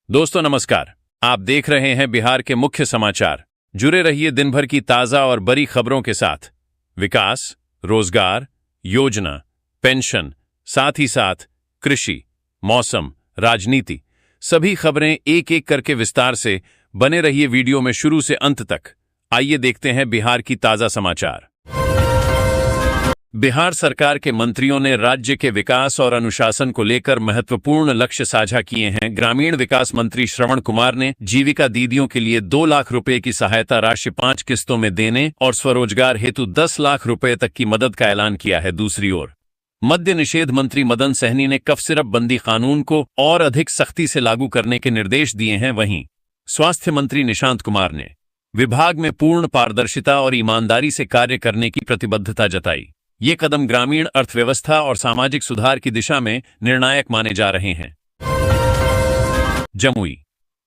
दोस्तों नमस्कार। आप देख रहे हैं बिहार के मुख्य समाचार। जुड़े रहिए दिन भर की ताजा और बड़ी खबरों के साथ। विकास, रोजगार, योजना, पेंशन, साथ ही साथ कृषि, मौसम, राजनीति, सभी खबरें एक एक करके विस्तार से। बने रहिए वीडियो में शुरू से अंत तक। आइए देखते हैं बिहार की ताजा समाचार। बिहार सरकार के मंत्रियों ने राज्य के विकास और अनुशासन को लेकर महत्वपूर्ण लक्ष्य साझा किए हैं। ग्रामीण विकास मंत्री श्रवण कुमार ने जीविका दीदियों के लिए 2 लाख रुपए की सहायता राशि 5 किस्तों में देने और स्वरोजगार हेतु 10 लाख रुपए तक की मदद का ऐलान किया है। दूसरी ओर मद्य निषेध मंत्री मदन सहनी ने कफ सिरप बंदी कानून को और अधिक सख्ती से लागू करने के निर्देश दिए हैं। वहीं स्वास्थ्य मंत्री निशांत कुमार ने विभाग में पूर्ण पारदर्शिता और ईमानदारी से कार्य करने की प्रतिबद्धता जताई। ये कदम ग्रामीण अर्थव्यवस्था और सामाजिक सुधार की दिशा में निर्णायक माने जा रहे हैं। जमुई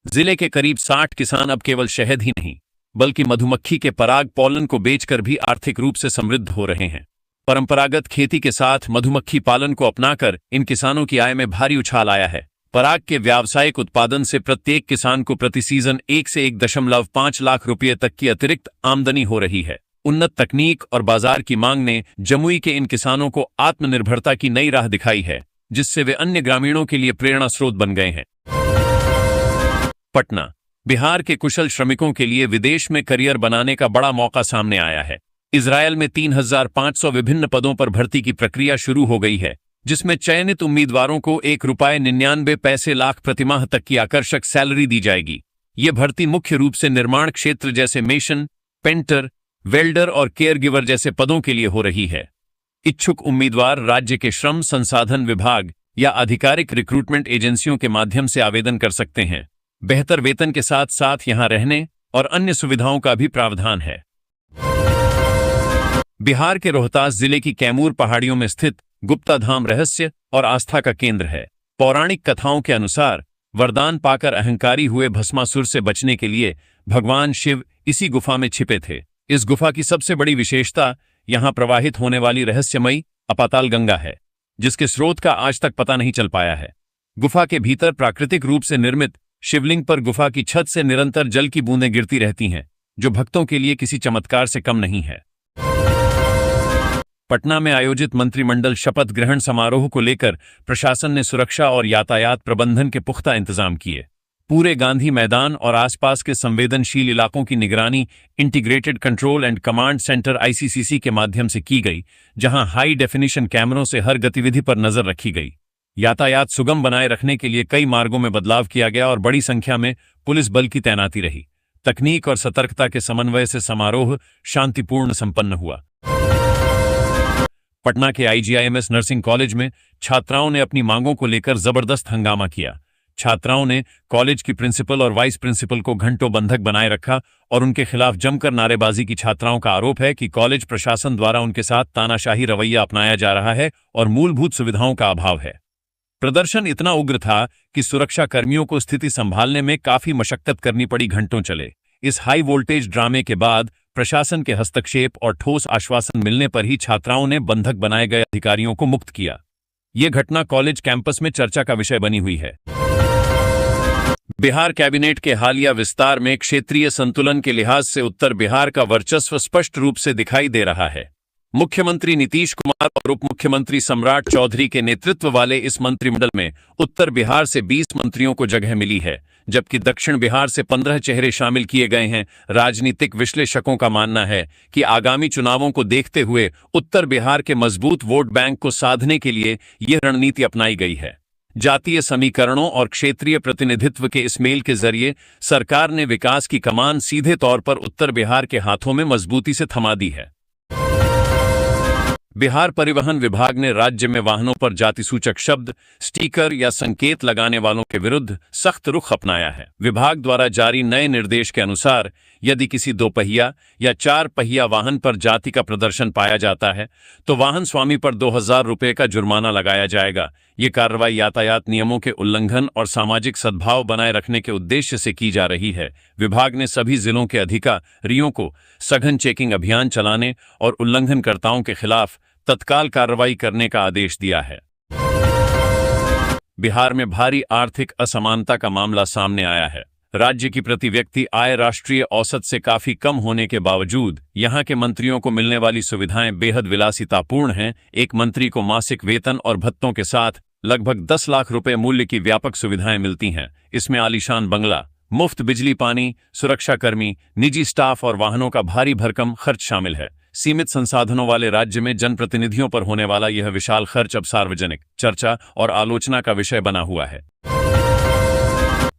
जिले के करीब 60 किसान अब केवल शहद ही नहीं बल्कि मधुमक्खी के पराग पॉलन को बेचकर भी आर्थिक रूप से समृद्ध हो रहे हैं। परंपरागत खेती के साथ मधुमक्खी पालन को अपनाकर इन किसानों की आय में भारी उछाल आया है। पराग के व्यावसायिक उत्पादन से प्रत्येक किसान को प्रति सीजन 1 से 1.5 लाख रुपये तक की अतिरिक्त आमदनी हो रही है। उन्नत तकनीक और बाजार की मांग ने जमुई के इन किसानों को आत्मनिर्भरता की नई राह दिखाई है, जिससे वे अन्य ग्रामीणों के लिए प्रेरणा स्रोत बन गए हैं। पटना बिहार के कुशल श्रमिकों के लिए विदेश में करियर बनाने का बड़ा मौका सामने आया है। इजरायल में 3,500 विभिन्न पदों पर भर्ती की प्रक्रिया शुरू हो गई है, जिसमें चयनित उम्मीदवारों को ₹1.99 लाख प्रतिमाह तक की आकर्षक सैलरी दी जाएगी। ये भर्ती मुख्य रूप से निर्माण क्षेत्र जैसे मेशन, पेंटर, वेल्डर और केयरगिवर जैसे पदों के लिए हो रही है। इच्छुक उम्मीदवार राज्य के श्रम संसाधन विभाग या आधिकारिक रिक्रूटमेंट एजेंसियों के माध्यम से आवेदन कर सकते हैं। बेहतर वेतन के साथ साथ यहां रहने और अन्य सुविधाओं का भी प्रावधान है। बिहार के रोहतास जिले की कैमूर पहाड़ियों में स्थित गुप्ता धाम रहस्य और आस्था का केंद्र है। पौराणिक कथाओं के अनुसार वरदान पाकर अहंकारी हुए भस्मासुर से बचने के लिए भगवान शिव इसी गुफा में छिपे थे। इस गुफा की सबसे बड़ी विशेषता यहां प्रवाहित होने वाली रहस्यमयी अपाताल गंगा है, जिसके स्रोत का आज तक पता नहीं चल पाया है। गुफा के भीतर प्राकृतिक रूप से निर्मित शिवलिंग पर गुफा की छत से निरंतर जल की बूंदें गिरती रहती हैं, जो भक्तों के लिए किसी चमत्कार से कम नहीं है। पटना में आयोजित मंत्रिमंडल शपथ ग्रहण समारोह को लेकर प्रशासन ने सुरक्षा और यातायात प्रबंधन के पुख्ता इंतजाम किए। पूरे गांधी मैदान और आसपास के संवेदनशील इलाकों की निगरानी integrated control and command centre ICCC के माध्यम से की गई, जहां हाई डेफिनिशन कैमरों से हर गतिविधि पर नजर रखी गई। यातायात सुगम बनाए रखने के लिए कई मार्गों में बदलाव किया गया और बड़ी संख्या में पुलिस बल की तैनाती रही। तकनीक और सतर्कता के समन्वय से समारोह शांतिपूर्ण संपन्न हुआ। पटना के IGIMS नर्सिंग कॉलेज में छात्राओं ने अपनी मांगों को लेकर जबरदस्त हंगामा किया। छात्राओं ने कॉलेज की प्रिंसिपल और वाइस प्रिंसिपल को घंटों बंधक बनाए रखा और उनके खिलाफ जमकर नारेबाजी की। छात्राओं का आरोप है कि कॉलेज प्रशासन द्वारा उनके साथ तानाशाही रवैया अपनाया जा रहा है और मूलभूत सुविधाओं का अभाव है। प्रदर्शन इतना उग्र था कि सुरक्षा कर्मियों को स्थिति संभालने में काफी मशक्कत करनी पड़ी। घंटों चले इस हाई वोल्टेज ड्रामे के बाद प्रशासन के हस्तक्षेप और ठोस आश्वासन मिलने पर ही छात्राओं ने बंधक बनाए गए अधिकारियों को मुक्त किया। ये घटना कॉलेज कैंपस में चर्चा का विषय बनी हुई है। बिहार कैबिनेट के हालिया विस्तार में क्षेत्रीय संतुलन के लिहाज से उत्तर बिहार का वर्चस्व स्पष्ट रूप से दिखाई दे रहा है। मुख्यमंत्री नीतीश कुमार और उप मुख्यमंत्री सम्राट चौधरी के नेतृत्व वाले इस मंत्रिमंडल में उत्तर बिहार से 20 मंत्रियों को जगह मिली है, जबकि दक्षिण बिहार से 15 चेहरे शामिल किए गए हैं। राजनीतिक विश्लेषकों का मानना है कि आगामी चुनावों को देखते हुए उत्तर बिहार के मजबूत वोट बैंक को साधने के लिए यह रणनीति अपनाई गई है। जातीय समीकरणों और क्षेत्रीय प्रतिनिधित्व के इस मेल के जरिए सरकार ने विकास की कमान सीधे तौर पर उत्तर बिहार के हाथों में मजबूती से थमा दी है। बिहार परिवहन विभाग ने राज्य में वाहनों पर जातिसूचक शब्द, स्टिकर या संकेत लगाने वालों के विरुद्ध सख्त रुख अपनाया है। विभाग द्वारा जारी नए निर्देश के अनुसार यदि किसी 2 पहिया या 4 पहिया वाहन पर जाति का प्रदर्शन पाया जाता है तो वाहन स्वामी पर 2,000 रुपये का जुर्माना लगाया जाएगा। ये कार्रवाई यातायात नियमों के उल्लंघन और सामाजिक सद्भाव बनाए रखने के उद्देश्य से की जा रही है। विभाग ने सभी जिलों के अधिकारियों को सघन चेकिंग अभियान चलाने और उल्लंघनकर्ताओं के खिलाफ तत्काल कार्रवाई करने का आदेश दिया है। बिहार में भारी आर्थिक असमानता का मामला सामने आया है। राज्य की प्रति व्यक्ति आय राष्ट्रीय औसत से काफी कम होने के बावजूद यहां के मंत्रियों को मिलने वाली सुविधाएं बेहद विलासितापूर्ण हैं। एक मंत्री को मासिक वेतन और भत्तों के साथ लगभग 10 लाख रुपए मूल्य की व्यापक सुविधाएं मिलती हैं। इसमें आलीशान बंगला, मुफ्त बिजली पानी, सुरक्षाकर्मी, निजी स्टाफ और वाहनों का भारी भरकम खर्च शामिल है। सीमित संसाधनों वाले राज्य में जनप्रतिनिधियों पर होने वाला यह विशाल खर्च अब सार्वजनिक चर्चा और आलोचना का विषय बना हुआ है।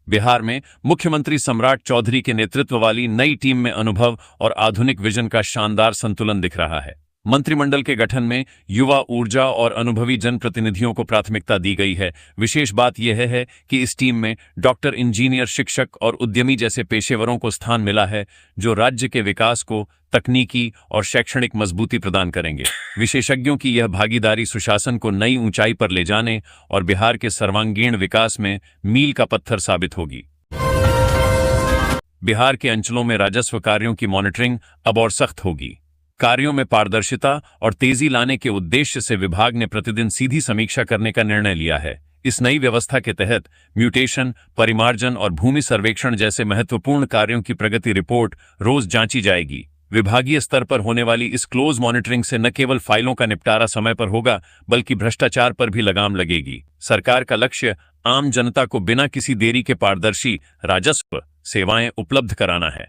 बिहार में मुख्यमंत्री सम्राट चौधरी के नेतृत्व वाली नई टीम में अनुभव और आधुनिक विजन का शानदार संतुलन दिख रहा है। मंत्रिमंडल के गठन में युवा, ऊर्जा और अनुभवी जनप्रतिनिधियों को प्राथमिकता दी गई है। विशेष बात यह है कि इस टीम में डॉक्टर, इंजीनियर, शिक्षक और उद्यमी जैसे पेशेवरों को स्थान मिला है, जो राज्य के विकास को तकनीकी और शैक्षणिक मजबूती प्रदान करेंगे। विशेषज्ञों की यह भागीदारी सुशासन को नई ऊंचाई पर ले जाने और बिहार के सर्वांगीण विकास में मील का पत्थर साबित होगी। बिहार के अंचलों में राजस्व कार्यों की मॉनिटरिंग अब और सख्त होगी। कार्यों में पारदर्शिता और तेजी लाने के उद्देश्य से विभाग ने प्रतिदिन सीधी समीक्षा करने का निर्णय लिया है। इस नई व्यवस्था के तहत म्यूटेशन, परिमार्जन और भूमि सर्वेक्षण जैसे महत्वपूर्ण कार्यों की प्रगति रिपोर्ट रोज जांची जाएगी। विभागीय स्तर पर होने वाली इस क्लोज मॉनिटरिंग से न केवल फाइलों का निपटारा समय पर होगा, बल्कि भ्रष्टाचार पर भी लगाम लगेगी। सरकार का लक्ष्य आम जनता को बिना किसी देरी के पारदर्शी राजस्व सेवाएं उपलब्ध कराना है।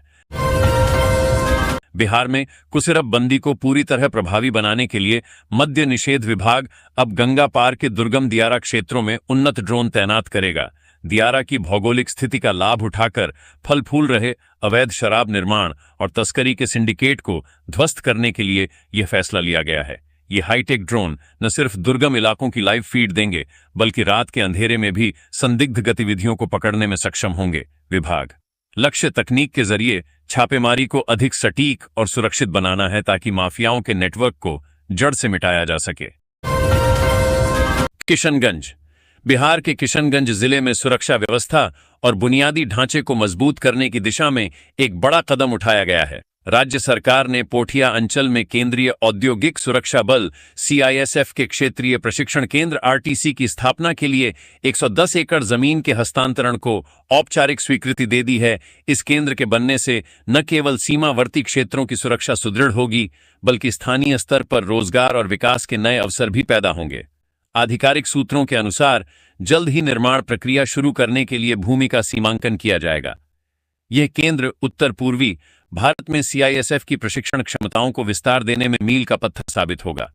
बिहार में कुसिरप बंदी को पूरी तरह प्रभावी बनाने के लिए मद्य निषेध विभाग अब गंगा पार के दुर्गम दियारा क्षेत्रों में उन्नत ड्रोन तैनात करेगा। दियारा की भौगोलिक स्थिति का लाभ उठाकर फल फूल रहे अवैध शराब निर्माण और तस्करी के सिंडिकेट को ध्वस्त करने के लिए यह फैसला लिया गया है। ये हाईटेक ड्रोन न सिर्फ दुर्गम इलाकों की लाइव फीड देंगे, बल्कि रात के अंधेरे में भी संदिग्ध गतिविधियों को पकड़ने में सक्षम होंगे। विभाग लक्ष्य तकनीक के जरिए छापेमारी को अधिक सटीक और सुरक्षित बनाना है, ताकि माफियाओं के नेटवर्क को जड़ से मिटाया जा सके। किशनगंज। बिहार के किशनगंज जिले में सुरक्षा व्यवस्था और बुनियादी ढांचे को मजबूत करने की दिशा में एक बड़ा कदम उठाया गया है। राज्य सरकार ने पोठिया अंचल में केंद्रीय औद्योगिक सुरक्षा बल CISF के क्षेत्रीय प्रशिक्षण केंद्र RTC की स्थापना के लिए 110 एकड़ जमीन के हस्तांतरण को औपचारिक स्वीकृति दे दी है। इस केंद्र के बनने से न केवल सीमावर्ती क्षेत्रों की सुरक्षा सुदृढ़ होगी, बल्कि स्थानीय स्तर पर रोजगार और विकास के नए अवसर भी पैदा होंगे। आधिकारिक सूत्रों के अनुसार जल्द ही निर्माण प्रक्रिया शुरू करने के लिए भूमि का सीमांकन किया जाएगा। यह केंद्र उत्तर पूर्वी भारत में CISF की प्रशिक्षण क्षमताओं को विस्तार देने में मील का पत्थर साबित होगा।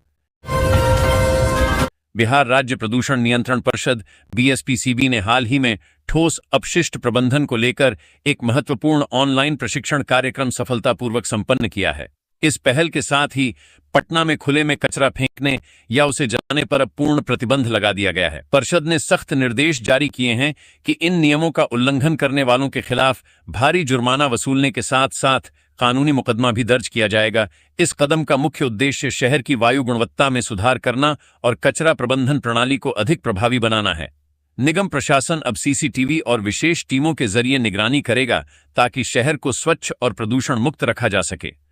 बिहार राज्य प्रदूषण नियंत्रण परिषद BSPCB ने हाल ही में ठोस अपशिष्ट प्रबंधन को लेकर एक महत्वपूर्ण ऑनलाइन प्रशिक्षण कार्यक्रम सफलतापूर्वक संपन्न किया है। इस पहल के साथ ही पटना में खुले में कचरा फेंकने या उसे जलाने पर अब पूर्ण प्रतिबंध लगा दिया गया है। परिषद ने सख्त निर्देश जारी किए हैं कि इन नियमों का उल्लंघन करने वालों के खिलाफ भारी जुर्माना वसूलने के साथ साथ कानूनी मुकदमा भी दर्ज किया जाएगा। इस कदम का मुख्य उद्देश्य शहर की वायु गुणवत्ता में सुधार करना और कचरा प्रबंधन प्रणाली को अधिक प्रभावी बनाना है। निगम प्रशासन अब CCTV और विशेष टीमों के जरिए निगरानी करेगा, ताकि शहर को स्वच्छ और प्रदूषण मुक्त रखा जा सके।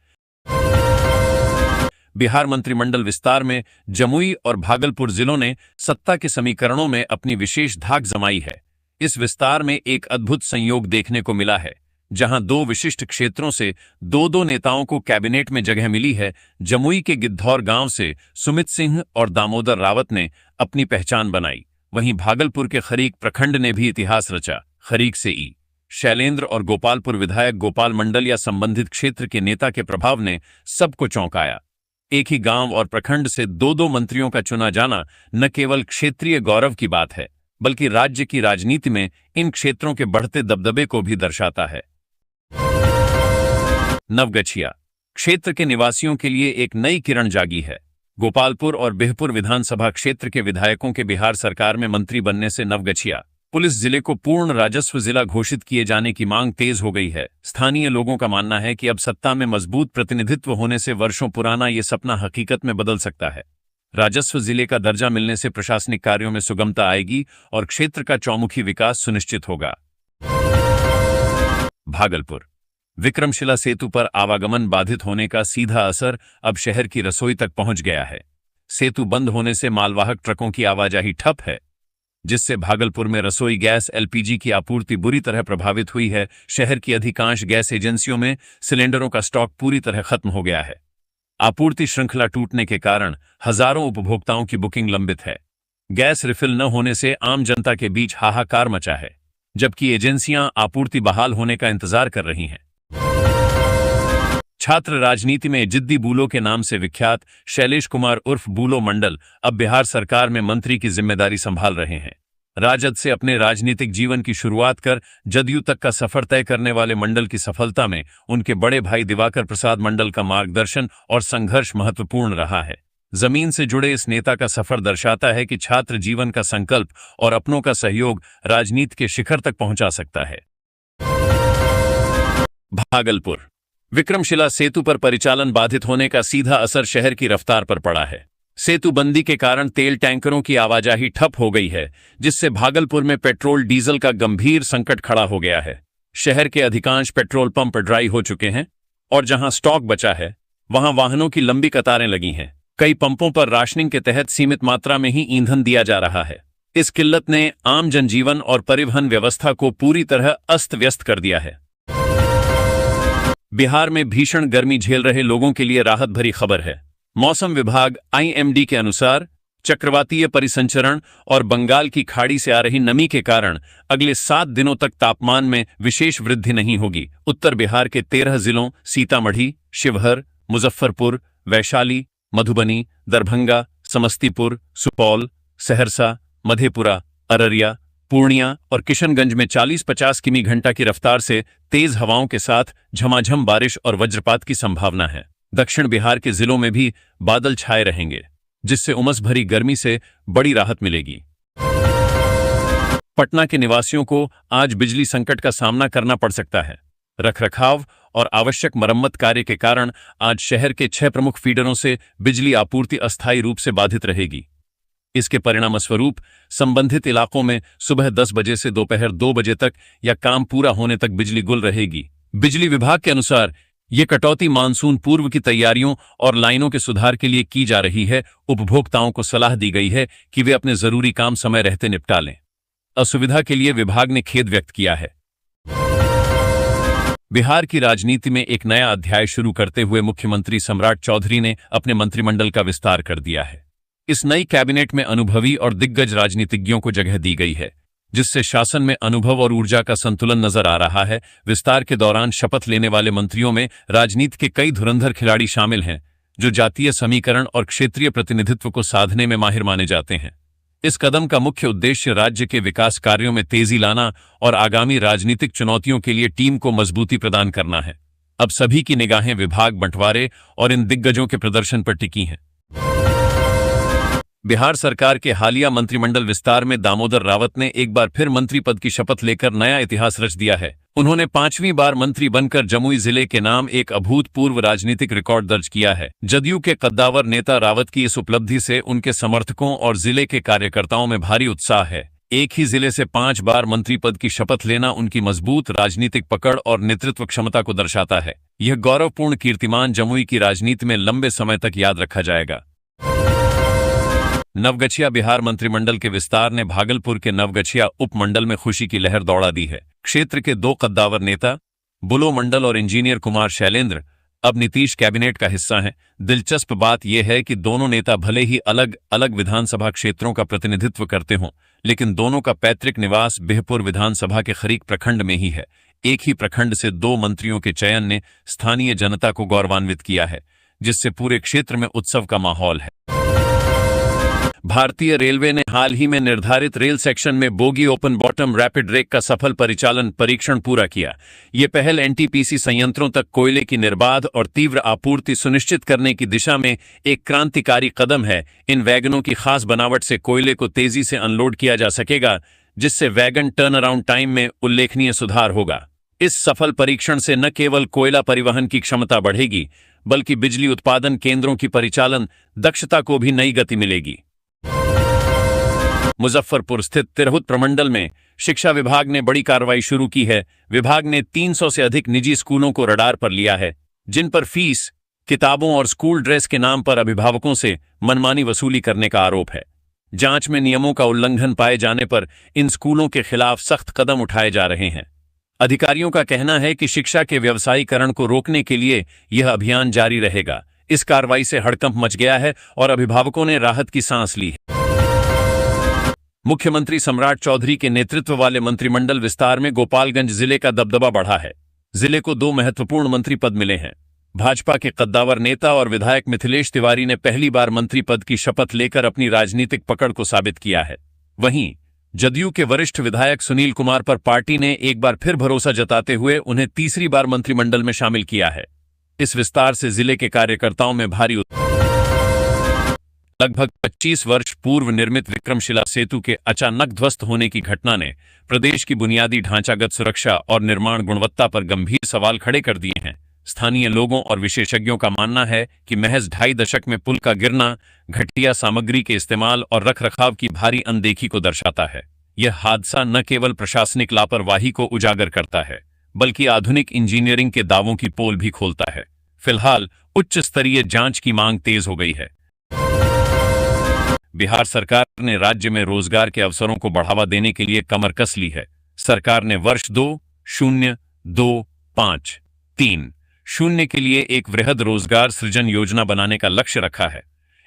बिहार मंत्रिमंडल विस्तार में जमुई और भागलपुर जिलों ने सत्ता के समीकरणों में अपनी विशेष धाक जमाई है। इस विस्तार में एक अद्भुत संयोग देखने को मिला है, जहां 2 विशिष्ट क्षेत्रों से 2-2 नेताओं को कैबिनेट में जगह मिली है। जमुई के गिद्धौर गांव से सुमित सिंह और दामोदर रावत ने अपनी पहचान बनाई। वहीं भागलपुर के खरीक प्रखंड ने भी इतिहास रचा। खरीक से शैलेंद्र और गोपालपुर विधायक गोपाल मंडल या संबंधित क्षेत्र के नेता के प्रभाव ने सबको चौंकाया। एक ही गांव और प्रखंड से 2-2 मंत्रियों का चुना जाना न केवल क्षेत्रीय गौरव की बात है, बल्कि राज्य की राजनीति में इन क्षेत्रों के बढ़ते दबदबे को भी दर्शाता है। नवगछिया क्षेत्र के निवासियों के लिए एक नई किरण जागी है। गोपालपुर और बिहपुर विधानसभा क्षेत्र के विधायकों के बिहार सरकार में मंत्री बनने से नवगछिया पुलिस जिले को पूर्ण राजस्व जिला घोषित किए जाने की मांग तेज हो गई है। स्थानीय लोगों का मानना है कि अब सत्ता में मजबूत प्रतिनिधित्व होने से वर्षों पुराना ये सपना हकीकत में बदल सकता है। राजस्व जिले का दर्जा मिलने से प्रशासनिक कार्यों में सुगमता आएगी और क्षेत्र का चौमुखी विकास सुनिश्चित होगा। भागलपुर विक्रमशिला सेतु पर आवागमन बाधित होने का सीधा असर अब शहर की रसोई तक पहुंच गया है। सेतु बंद होने से मालवाहक ट्रकों की आवाजाही ठप है। जिससे भागलपुर में रसोई गैस एलपीजी की आपूर्ति बुरी तरह प्रभावित हुई है। शहर की अधिकांश गैस एजेंसियों में सिलेंडरों का स्टॉक पूरी तरह खत्म हो गया है। आपूर्ति श्रृंखला टूटने के कारण हजारों उपभोक्ताओं की बुकिंग लंबित है। गैस रिफिल न होने से आम जनता के बीच हाहाकार मचा है, जबकि एजेंसियां आपूर्ति बहाल होने का इंतजार कर रही हैं। छात्र राजनीति में जिद्दी बूलो के नाम से विख्यात शैलेश कुमार उर्फ बूलो मंडल अब बिहार सरकार में मंत्री की जिम्मेदारी संभाल रहे हैं। राजद से अपने राजनीतिक जीवन की शुरुआत कर जदयू तक का सफर तय करने वाले मंडल की सफलता में उनके बड़े भाई दिवाकर प्रसाद मंडल का मार्गदर्शन और संघर्ष महत्वपूर्ण रहा है। जमीन से जुड़े इस नेता का सफर दर्शाता है कि छात्र जीवन का संकल्प और अपनों का सहयोग राजनीति के शिखर तक पहुंचा सकता है। भागलपुर विक्रमशिला सेतु पर परिचालन बाधित होने का सीधा असर शहर की रफ्तार पर पड़ा है। सेतु बंदी के कारण तेल टैंकरों की आवाजाही ठप हो गई है, जिससे भागलपुर में पेट्रोल डीजल का गंभीर संकट खड़ा हो गया है। शहर के अधिकांश पेट्रोल पंप ड्राई हो चुके हैं और जहां स्टॉक बचा है वहां वाहनों की लंबी कतारें लगी हैं। कई पंपों पर राशनिंग के तहत सीमित मात्रा में ही ईंधन दिया जा रहा है। इस किल्लत ने आम जनजीवन और परिवहन व्यवस्था को पूरी तरह अस्त व्यस्त कर दिया है। बिहार में भीषण गर्मी झेल रहे लोगों के लिए राहत भरी खबर है। मौसम विभाग आईएमडी के अनुसार चक्रवातीय परिसंचरण और बंगाल की खाड़ी से आ रही नमी के कारण अगले 7 दिनों तक तापमान में विशेष वृद्धि नहीं होगी। उत्तर बिहार के 13 जिलों सीतामढ़ी, शिवहर, मुजफ्फरपुर, वैशाली, मधुबनी, दरभंगा, समस्तीपुर, सुपौल, सहरसा, मधेपुरा, अररिया, पूर्णिया और किशनगंज में 40-50 किमी घंटा की रफ्तार से तेज हवाओं के साथ झमाझम बारिश और वज्रपात की संभावना है। दक्षिण बिहार के जिलों में भी बादल छाए रहेंगे, जिससे उमस भरी गर्मी से बड़ी राहत मिलेगी। पटना के निवासियों को आज बिजली संकट का सामना करना पड़ सकता है। रखरखाव और आवश्यक मरम्मत कार्य के कारण आज शहर के 6 प्रमुख फीडरों से बिजली आपूर्ति अस्थायी रूप से बाधित रहेगी। इसके परिणामस्वरूप संबंधित इलाकों में सुबह 10 बजे से दोपहर 2 बजे तक या काम पूरा होने तक बिजली गुल रहेगी। बिजली विभाग के अनुसार ये कटौती मानसून पूर्व की तैयारियों और लाइनों के सुधार के लिए की जा रही है। उपभोक्ताओं को सलाह दी गई है कि वे अपने जरूरी काम समय रहते निपटा लें। असुविधा के लिए विभाग ने खेद व्यक्त किया है। बिहार की राजनीति में एक नया अध्याय शुरू करते हुए मुख्यमंत्री सम्राट चौधरी ने अपने मंत्रिमंडल का विस्तार कर दिया है। इस नई कैबिनेट में अनुभवी और दिग्गज राजनीतिज्ञों को जगह दी गई है, जिससे शासन में अनुभव और ऊर्जा का संतुलन नजर आ रहा है। विस्तार के दौरान शपथ लेने वाले मंत्रियों में राजनीति के कई धुरंधर खिलाड़ी शामिल हैं, जो जातीय समीकरण और क्षेत्रीय प्रतिनिधित्व को साधने में माहिर माने जाते हैं। इस कदम का मुख्य उद्देश्य राज्य के विकास कार्यों में तेजी लाना और आगामी राजनीतिक चुनौतियों के लिए टीम को मजबूती प्रदान करना है। अब सभी की निगाहें विभाग बंटवारे और इन दिग्गजों के प्रदर्शन पर टिकी हैं। बिहार सरकार के हालिया मंत्रिमंडल विस्तार में दामोदर रावत ने एक बार फिर मंत्री पद की शपथ लेकर नया इतिहास रच दिया है। उन्होंने 5वीं बार मंत्री बनकर जमुई जिले के नाम एक अभूतपूर्व राजनीतिक रिकॉर्ड दर्ज किया है। जदयू के कद्दावर नेता रावत की इस उपलब्धि से उनके समर्थकों और जिले के कार्यकर्ताओं में भारी उत्साह है। एक ही जिले से 5 बार मंत्री पद की शपथ लेना उनकी मजबूत राजनीतिक पकड़ और नेतृत्व क्षमता को दर्शाता है। यह गौरवपूर्ण कीर्तिमान जमुई की राजनीति में लंबे समय तक याद रखा जाएगा। नवगछिया बिहार मंत्रिमंडल के विस्तार ने भागलपुर के नवगछिया उपमंडल में खुशी की लहर दौड़ा दी है। क्षेत्र के 2 कद्दावर नेता बुलो मंडल और इंजीनियर कुमार शैलेंद्र अब नीतीश कैबिनेट का हिस्सा हैं। दिलचस्प बात यह है कि दोनों नेता भले ही अलग अलग विधानसभा क्षेत्रों का प्रतिनिधित्व करते हों, लेकिन दोनों का पैतृक निवास बिहपुर विधानसभा के खरीक प्रखंड में ही है। एक ही प्रखंड से 2 मंत्रियों के चयन ने स्थानीय जनता को गौरवान्वित किया है, जिससे पूरे क्षेत्र में उत्सव का माहौल है। भारतीय रेलवे ने हाल ही में निर्धारित रेल सेक्शन में bogie open bottom rapid rake का सफल परिचालन परीक्षण पूरा किया। ये पहल एनटीपीसी संयंत्रों तक कोयले की निर्बाध और तीव्र आपूर्ति सुनिश्चित करने की दिशा में एक क्रांतिकारी कदम है। इन वैगनों की खास बनावट से कोयले को तेजी से अनलोड किया जा सकेगा, जिससे वैगन टर्न अराउंड टाइम में उल्लेखनीय सुधार होगा। इस सफल परीक्षण से न केवल कोयला परिवहन की क्षमता बढ़ेगी, बल्कि बिजली उत्पादन केंद्रों की परिचालन दक्षता को भी नई गति मिलेगी। मुजफ्फरपुर स्थित तिरहुत प्रमंडल में शिक्षा विभाग ने बड़ी कार्रवाई शुरू की है। विभाग ने 300 से अधिक निजी स्कूलों को रडार पर लिया है, जिन पर फीस, किताबों और स्कूल ड्रेस के नाम पर अभिभावकों से मनमानी वसूली करने का आरोप है। जांच में नियमों का उल्लंघन पाए जाने पर इन स्कूलों के खिलाफ सख्त कदम उठाए जा रहे हैं। अधिकारियों का कहना है कि शिक्षा के व्यवसायीकरण को रोकने के लिए यह अभियान जारी रहेगा। इस कार्रवाई से हड़कंप मच गया है और अभिभावकों ने राहत की सांस ली है। मुख्यमंत्री सम्राट चौधरी के नेतृत्व वाले मंत्रिमंडल विस्तार में गोपालगंज जिले का दबदबा बढ़ा है। जिले को 2 महत्वपूर्ण मंत्री पद मिले हैं। भाजपा के कद्दावर नेता और विधायक मिथिलेश तिवारी ने पहली बार मंत्री पद की शपथ लेकर अपनी राजनीतिक पकड़ को साबित किया है। वहीं जदयू के वरिष्ठ विधायक सुनील कुमार पर पार्टी ने एक बार फिर भरोसा जताते हुए उन्हें तीसरी बार मंत्रिमंडल में शामिल किया है। इस विस्तार से जिले के कार्यकर्ताओं में भारी लगभग 25 वर्ष पूर्व निर्मित विक्रमशिला सेतु के अचानक ध्वस्त होने की घटना ने प्रदेश की बुनियादी ढांचागत सुरक्षा और निर्माण गुणवत्ता पर गंभीर सवाल खड़े कर दिए हैं। स्थानीय लोगों और विशेषज्ञों का मानना है कि महज 2.5 दशक में पुल का गिरना घटिया सामग्री के इस्तेमाल और रखरखाव की भारी अनदेखी को दर्शाता है। यह हादसा न केवल प्रशासनिक लापरवाही को उजागर करता है, बल्कि आधुनिक इंजीनियरिंग के दावों की पोल भी खोलता है। फिलहाल उच्च स्तरीय जांच की मांग तेज हो गई है। बिहार सरकार ने राज्य में रोजगार के अवसरों को बढ़ावा देने के लिए कमर कस ली है। सरकार ने वर्ष 2025-30 के लिए एक वृहद रोजगार सृजन योजना बनाने का लक्ष्य रखा है।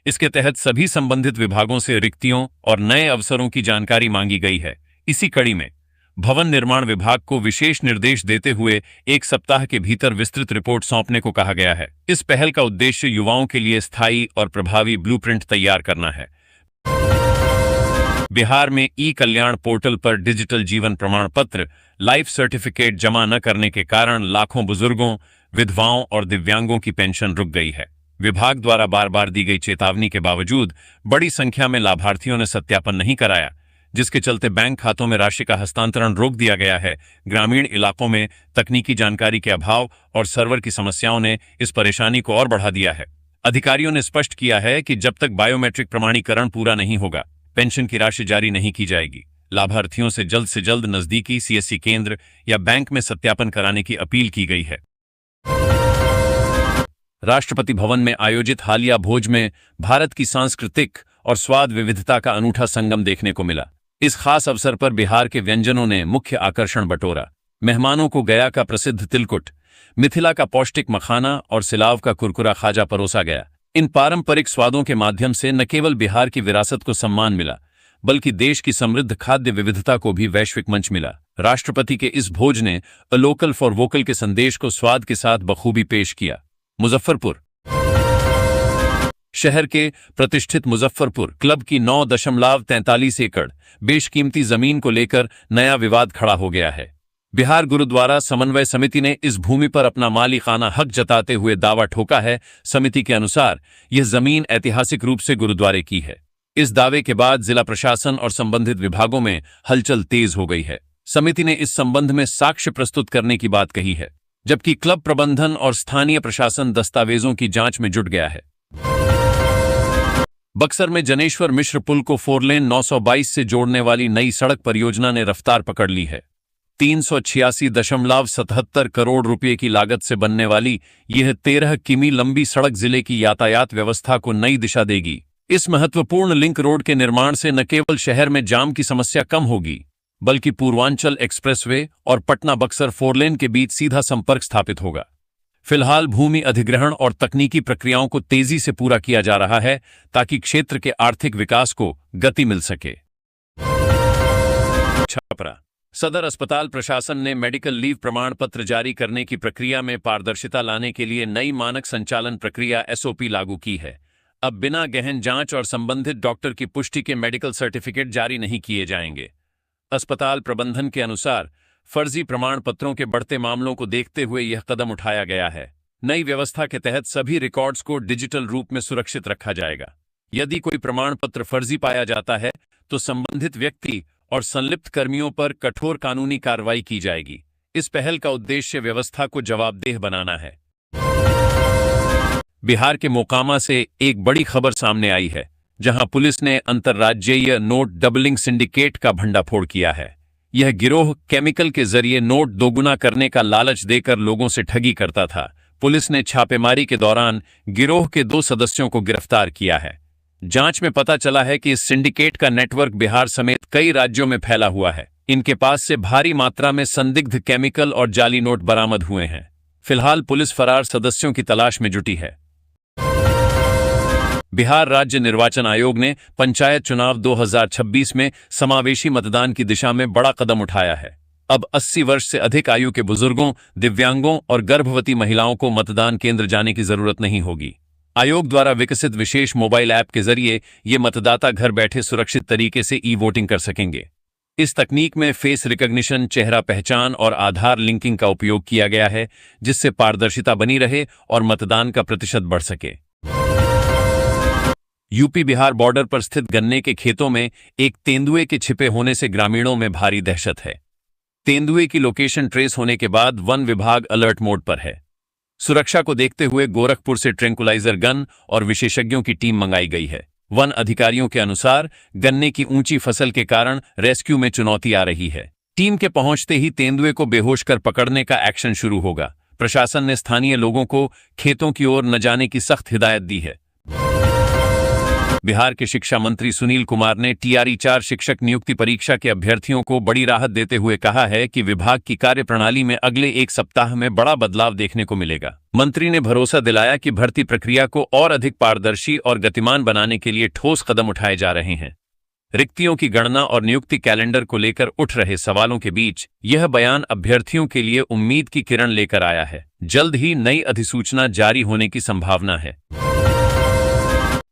इसके तहत सभी संबंधित विभागों से रिक्तियों और नए अवसरों की जानकारी मांगी गई है। इसी कड़ी में भवन निर्माण विभाग को विशेष निर्देश देते हुए 1 सप्ताह के भीतर विस्तृत रिपोर्ट सौंपने को कहा गया है। इस पहल का उद्देश्य युवाओं के लिए स्थायी और प्रभावी ब्लूप्रिंट तैयार करना है। बिहार में ई-कल्याण पोर्टल पर डिजिटल जीवन प्रमाण पत्र लाइफ सर्टिफिकेट जमा न करने के कारण लाखों बुजुर्गों, विधवाओं और दिव्यांगों की पेंशन रुक गई है। विभाग द्वारा बार बार दी गई चेतावनी के बावजूद बड़ी संख्या में लाभार्थियों ने सत्यापन नहीं कराया, जिसके चलते बैंक खातों में राशि का हस्तांतरण रोक दिया गया है। ग्रामीण इलाकों में तकनीकी जानकारी के अभाव और सर्वर की समस्याओं ने इस परेशानी को और बढ़ा दिया है। अधिकारियों ने स्पष्ट किया है कि जब तक बायोमेट्रिक प्रमाणीकरण पूरा नहीं होगा, पेंशन की राशि जारी नहीं की जाएगी। लाभार्थियों से जल्द नजदीकी सीएससी केंद्र या बैंक में सत्यापन कराने की अपील की गई है। राष्ट्रपति भवन में आयोजित हालिया भोज में भारत की सांस्कृतिक और स्वाद विविधता का अनूठा संगम देखने को मिला। इस खास अवसर पर बिहार के व्यंजनों ने मुख्य आकर्षण बटोरा। मेहमानों को गया का प्रसिद्ध तिलकुट, मिथिला का पौष्टिक मखाना और सिलाव का कुरकुरा खाजा परोसा गया। इन पारंपरिक स्वादों के माध्यम से न केवल बिहार की विरासत को सम्मान मिला, बल्कि देश की समृद्ध खाद्य विविधता को भी वैश्विक मंच मिला। राष्ट्रपति के इस भोज ने अ लोकल फॉर वोकल के संदेश को स्वाद के साथ बखूबी पेश किया। मुजफ्फरपुर शहर के प्रतिष्ठित मुजफ्फरपुर क्लब की 9.43 एकड़ बेशकीमती जमीन को लेकर नया विवाद खड़ा हो गया है। बिहार गुरुद्वारा समन्वय समिति ने इस भूमि पर अपना मालिकाना हक जताते हुए दावा ठोका है। समिति के अनुसार यह जमीन ऐतिहासिक रूप से गुरुद्वारे की है। इस दावे के बाद जिला प्रशासन और संबंधित विभागों में हलचल तेज हो गई है। समिति ने इस संबंध में साक्ष्य प्रस्तुत करने की बात कही है, जबकि क्लब प्रबंधन और स्थानीय प्रशासन दस्तावेजों की जांच में जुट गया है। बक्सर में जनेश्वर मिश्र पुल को 4 लेन 922 से जोड़ने वाली नई सड़क परियोजना ने रफ्तार पकड़ ली है। 386.77 करोड़ रुपए की लागत से बनने वाली यह 13 किमी लंबी सड़क जिले की यातायात व्यवस्था को नई दिशा देगी। इस महत्वपूर्ण लिंक रोड के निर्माण से न केवल शहर में जाम की समस्या कम होगी, बल्कि पूर्वांचल एक्सप्रेसवे और पटना बक्सर 4 लेन के बीच सीधा संपर्क स्थापित होगा। फिलहाल भूमि अधिग्रहण और तकनीकी प्रक्रियाओं को तेजी से पूरा किया जा रहा है ताकि क्षेत्र के आर्थिक विकास को गति मिल सके। छपरा सदर अस्पताल प्रशासन ने मेडिकल लीव प्रमाण पत्र जारी करने की प्रक्रिया में पारदर्शिता लाने के लिए नई मानक संचालन प्रक्रिया एसओपी लागू की है। अब बिना गहन जांच और संबंधित डॉक्टर की पुष्टि के मेडिकल सर्टिफिकेट जारी नहीं किए जाएंगे। अस्पताल प्रबंधन के अनुसार फर्जी प्रमाण पत्रों के बढ़ते मामलों को देखते हुए यह कदम उठाया गया है। नई व्यवस्था के तहत सभी रिकॉर्ड्स को डिजिटल रूप में सुरक्षित रखा जाएगा। यदि कोई प्रमाण पत्र फर्जी पाया जाता है तो संबंधित व्यक्ति और संलिप्त कर्मियों पर कठोर कानूनी कार्रवाई की जाएगी। इस पहल का उद्देश्य व्यवस्था को जवाबदेह बनाना है। बिहार के मोकामा से एक बड़ी खबर सामने आई है, जहां पुलिस ने अंतर्राज्यीय नोट डबलिंग सिंडिकेट का भंडाफोड़ किया है। यह गिरोह केमिकल के जरिए नोट दोगुना करने का लालच देकर लोगों से ठगी करता था। पुलिस ने छापेमारी के दौरान गिरोह के 2 सदस्यों को गिरफ्तार किया है। जांच में पता चला है कि इस सिंडिकेट का नेटवर्क बिहार समेत कई राज्यों में फैला हुआ है। इनके पास से भारी मात्रा में संदिग्ध केमिकल और जाली नोट बरामद हुए हैं। फिलहाल पुलिस फरार सदस्यों की तलाश में जुटी है। बिहार राज्य निर्वाचन आयोग ने पंचायत चुनाव 2026 में समावेशी मतदान की दिशा में बड़ा कदम उठाया है। अब 80 वर्ष से अधिक आयु के बुजुर्गों, दिव्यांगों और गर्भवती महिलाओं को मतदान केंद्र जाने की जरूरत नहीं होगी। आयोग द्वारा विकसित विशेष मोबाइल ऐप के जरिए ये मतदाता घर बैठे सुरक्षित तरीके से ई वोटिंग कर सकेंगे। इस तकनीक में फेस रिकॉग्निशन, चेहरा पहचान और आधार लिंकिंग का उपयोग किया गया है, जिससे पारदर्शिता बनी रहे और मतदान का प्रतिशत बढ़ सके। यूपी बिहार बॉर्डर पर स्थित गन्ने के खेतों में एक तेंदुए के छिपे होने से ग्रामीणों में भारी दहशत है। तेंदुए की लोकेशन ट्रेस होने के बाद वन विभाग अलर्ट मोड पर है। सुरक्षा को देखते हुए गोरखपुर से ट्रैंकुलाइजर गन और विशेषज्ञों की टीम मंगाई गई है। वन अधिकारियों के अनुसार गन्ने की ऊंची फसल के कारण रेस्क्यू में चुनौती आ रही है। टीम के पहुंचते ही तेंदुए को बेहोश कर पकड़ने का एक्शन शुरू होगा। प्रशासन ने स्थानीय लोगों को खेतों की ओर न जाने की सख्त हिदायत दी है। बिहार के शिक्षा मंत्री सुनील कुमार ने टीआरई 4 शिक्षक नियुक्ति परीक्षा के अभ्यर्थियों को बड़ी राहत देते हुए कहा है कि विभाग की कार्यप्रणाली में अगले एक सप्ताह में बड़ा बदलाव देखने को मिलेगा। मंत्री ने भरोसा दिलाया कि भर्ती प्रक्रिया को और अधिक पारदर्शी और गतिमान बनाने के लिए ठोस कदम उठाए जा रहे हैं। रिक्तियों की गणना और नियुक्ति कैलेंडर को लेकर उठ रहे सवालों के बीच यह बयान अभ्यर्थियों के लिए उम्मीद की किरण लेकर आया है। जल्द ही नई अधिसूचना जारी होने की संभावना है।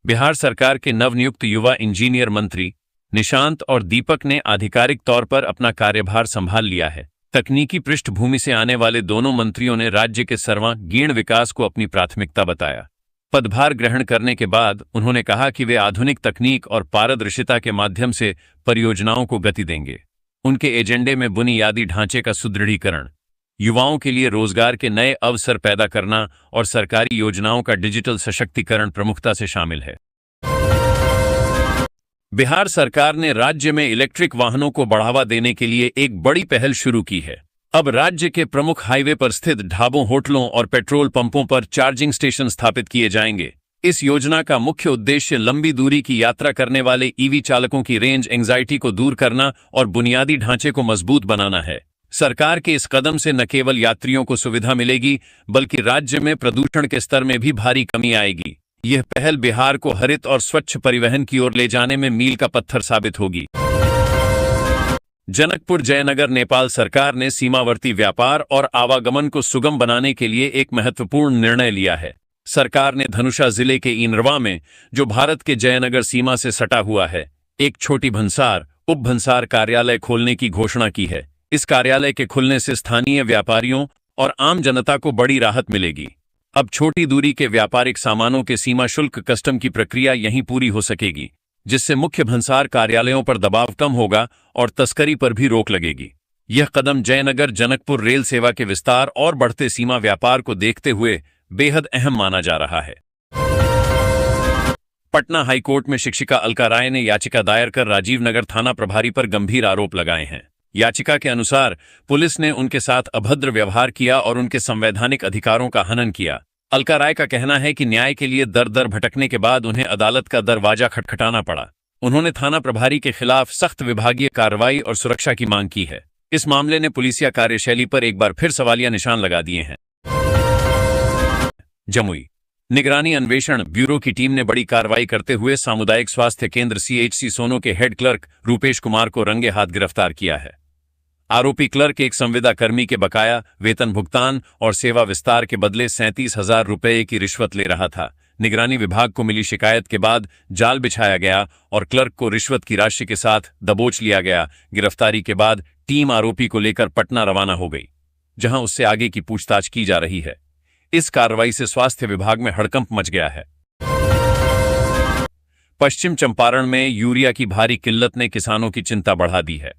बिहार सरकार के नवनियुक्त युवा इंजीनियर मंत्री निशांत और दीपक ने आधिकारिक तौर पर अपना कार्यभार संभाल लिया है। तकनीकी पृष्ठभूमि से आने वाले दोनों मंत्रियों ने राज्य के सर्वांगीण विकास को अपनी प्राथमिकता बताया। पदभार ग्रहण करने के बाद उन्होंने कहा कि वे आधुनिक तकनीक और पारदर्शिता के माध्यम से परियोजनाओं को गति देंगे। उनके एजेंडे में बुनियादी ढांचे का सुदृढ़ीकरण, युवाओं के लिए रोजगार के नए अवसर पैदा करना और सरकारी योजनाओं का डिजिटल सशक्तिकरण प्रमुखता से शामिल है। बिहार सरकार ने राज्य में इलेक्ट्रिक वाहनों को बढ़ावा देने के लिए एक बड़ी पहल शुरू की है। अब राज्य के प्रमुख हाईवे पर स्थित ढाबों, होटलों और पेट्रोल पंपों पर चार्जिंग स्टेशन स्थापित किए जाएंगे। इस योजना का मुख्य उद्देश्य लंबी दूरी की यात्रा करने वाले ईवी चालकों की रेंज एंग्जाइटी को दूर करना और बुनियादी ढांचे को मजबूत बनाना है। सरकार के इस कदम से न केवल यात्रियों को सुविधा मिलेगी, बल्कि राज्य में प्रदूषण के स्तर में भी भारी कमी आएगी। यह पहल बिहार को हरित और स्वच्छ परिवहन की ओर ले जाने में मील का पत्थर साबित होगी। जनकपुर जयनगर नेपाल सरकार ने सीमावर्ती व्यापार और आवागमन को सुगम बनाने के लिए एक महत्वपूर्ण निर्णय लिया है। सरकार ने धनुषा जिले के इनरवा में, जो भारत के जयनगर सीमा से सटा हुआ है, एक छोटी भंसार उप भंसार कार्यालय खोलने की घोषणा की है। इस कार्यालय के खुलने से स्थानीय व्यापारियों और आम जनता को बड़ी राहत मिलेगी। अब छोटी दूरी के व्यापारिक सामानों के सीमा शुल्क कस्टम की प्रक्रिया यहीं पूरी हो सकेगी, जिससे मुख्य भंसार कार्यालयों पर दबाव कम होगा और तस्करी पर भी रोक लगेगी। यह कदम जयनगर जनकपुर रेल सेवा के विस्तार और बढ़ते सीमा व्यापार को देखते हुए बेहद अहम माना जा रहा है। पटना हाईकोर्ट में शिक्षिका अलका राय ने याचिका दायर कर राजीव नगर थाना प्रभारी पर गंभीर आरोप लगाए हैं। याचिका के अनुसार पुलिस ने उनके साथ अभद्र व्यवहार किया और उनके संवैधानिक अधिकारों का हनन किया। अलका राय का कहना है कि न्याय के लिए दर दर भटकने के बाद उन्हें अदालत का दरवाजा खटखटाना पड़ा। उन्होंने थाना प्रभारी के खिलाफ सख्त विभागीय कार्रवाई और सुरक्षा की मांग की है। इस मामले ने पुलिसिया कार्यशैली पर एक बार फिर सवालिया निशान लगा दिए हैं। जमुई निगरानी अन्वेषण ब्यूरो की टीम ने बड़ी कार्रवाई करते हुए सामुदायिक स्वास्थ्य केंद्र CHC सोनो के हेड क्लर्क रूपेश कुमार को रंगे हाथ गिरफ्तार किया है। आरोपी क्लर्क एक संविदा कर्मी के बकाया वेतन भुगतान और सेवा विस्तार के बदले 37,000 रुपये की रिश्वत ले रहा था। निगरानी विभाग को मिली शिकायत के बाद जाल बिछाया गया और क्लर्क को रिश्वत की राशि के साथ दबोच लिया गया। गिरफ्तारी के बाद टीम आरोपी को लेकर पटना रवाना हो गई, जहां उससे आगे की पूछताछ की जा रही है। इस कार्रवाई से स्वास्थ्य विभाग में हड़कंप मच गया है। पश्चिम चंपारण में यूरिया की भारी किल्लत ने किसानों की चिंता बढ़ा दी है।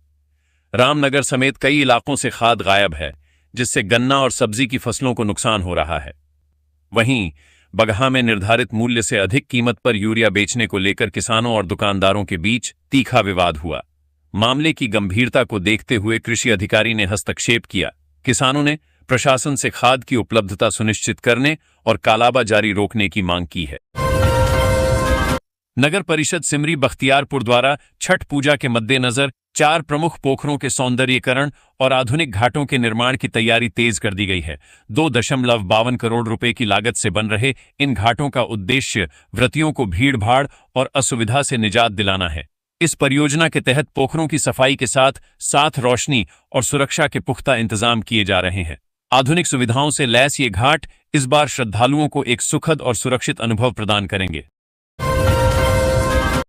रामनगर समेत कई इलाकों से खाद गायब है, जिससे गन्ना और सब्जी की फसलों को नुकसान हो रहा है। वहीं बगहा में निर्धारित मूल्य से अधिक कीमत पर यूरिया बेचने को लेकर किसानों और दुकानदारों के बीच तीखा विवाद हुआ। मामले की गंभीरता को देखते हुए कृषि अधिकारी ने हस्तक्षेप किया। किसानों ने प्रशासन से खाद की उपलब्धता सुनिश्चित करने और कालाबाजारी रोकने की मांग की है। नगर परिषद सिमरी बख्तियारपुर द्वारा छठ पूजा के मद्देनजर 4 प्रमुख पोखरों के सौंदर्यीकरण और आधुनिक घाटों के निर्माण की तैयारी तेज कर दी गई है। 2.52 करोड़ रुपए की लागत से बन रहे इन घाटों का उद्देश्य व्रतियों को भीड़-भाड़ और असुविधा से निजात दिलाना है। इस परियोजना के तहत पोखरों की सफाई के साथ साथ रोशनी और सुरक्षा के पुख्ता इंतजाम किए जा रहे हैं। आधुनिक सुविधाओं से लैस ये घाट इस बार श्रद्धालुओं को एक सुखद और सुरक्षित अनुभव प्रदान करेंगे।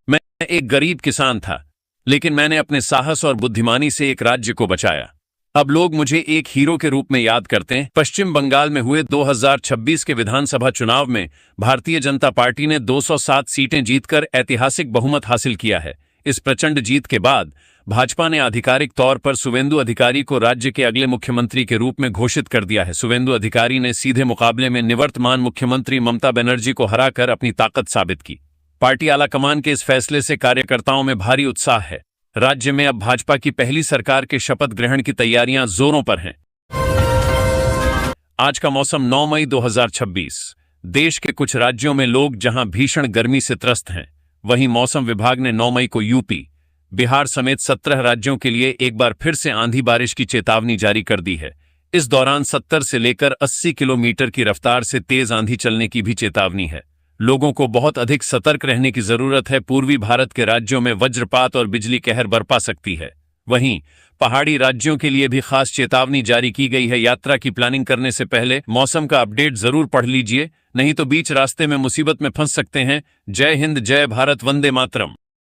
मैं एक गरीब किसान था, लेकिन मैंने अपने साहस और बुद्धिमानी से एक राज्य को बचाया। अब लोग मुझे एक हीरो के रूप में याद करते हैं। पश्चिम बंगाल में हुए 2026 के विधानसभा चुनाव में भारतीय जनता पार्टी ने 207 सीटें जीतकर ऐतिहासिक बहुमत हासिल किया है। इस प्रचंड जीत के बाद भाजपा ने आधिकारिक तौर पर शुवेंदु अधिकारी को राज्य के अगले मुख्यमंत्री के रूप में घोषित कर दिया है। शुवेंदु अधिकारी ने सीधे मुकाबले में निवर्तमान मुख्यमंत्री ममता बनर्जी को हराकर अपनी ताकत साबित की। पार्टी आलाकमान के इस फैसले से कार्यकर्ताओं में भारी उत्साह है। राज्य में अब भाजपा की पहली सरकार के शपथ ग्रहण की तैयारियां जोरों पर हैं। आज का मौसम 9 मई 2026। देश के कुछ राज्यों में लोग जहां भीषण गर्मी से त्रस्त हैं, वहीं मौसम विभाग ने 9 मई को यूपी, बिहार समेत 17 राज्यों के लिए एक बार फिर से आंधी बारिश की चेतावनी जारी कर दी है। इस दौरान 70 से लेकर 80 किलोमीटर की रफ्तार से तेज आंधी चलने की भी चेतावनी है। लोगों को बहुत अधिक सतर्क रहने की जरूरत है। पूर्वी भारत के राज्यों में वज्रपात और बिजली कहर बरपा सकती है। वहीं पहाड़ी राज्यों के लिए भी खास चेतावनी जारी की गई है। यात्रा की प्लानिंग करने से पहले मौसम का अपडेट जरूर पढ़ लीजिए, नहीं तो बीच रास्ते में मुसीबत में फंस सकते हैं। जय हिंद, जय भारत, वंदे मातरम।